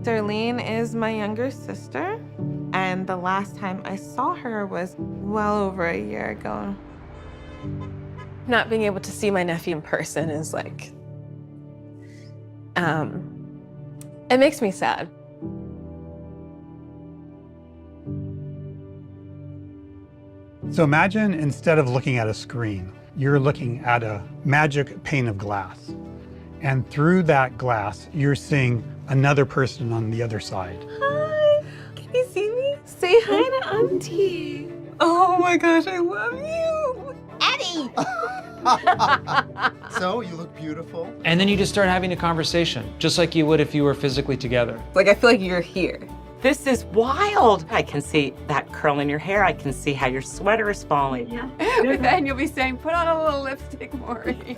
Starline is my younger sister, and the last time I saw her was well over a year ago. Not being able to see my nephew in person is like, it makes me sad. So imagine instead of looking at a screen, you're looking at a magic pane of glass. And through that glass, you're seeing another person on the other side. Hi, can you see me? Say hi to Auntie. Oh my gosh, I love you. Eddie! So, you look beautiful. And then you just start having a conversation, just like you would if you were physically together. Like, I feel like you're here. This is wild. I can see that curl in your hair. I can see how your sweater is falling. Yeah. But then you'll be saying, put on a little lipstick, Maury.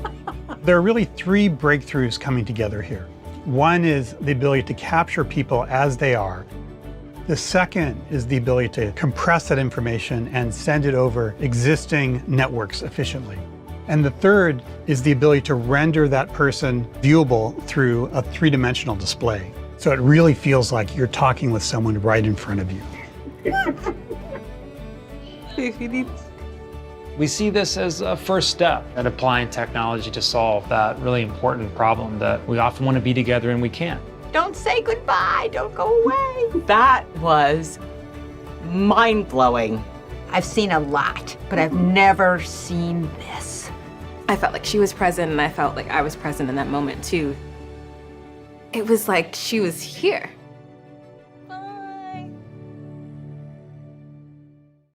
There are really three breakthroughs coming together here. One is the ability to capture people as they are. The second is the ability to compress that information and send it over existing networks efficiently. And the third is the ability to render that person viewable through a three-dimensional display. So it really feels like you're talking with someone right in front of you. We see this as a first step at applying technology to solve that really important problem that we often want to be together and we can't. Don't say goodbye, don't go away. That was mind-blowing. I've seen a lot, but I've never seen this. I felt like she was present, and I felt like I was present in that moment too. It was like she was here.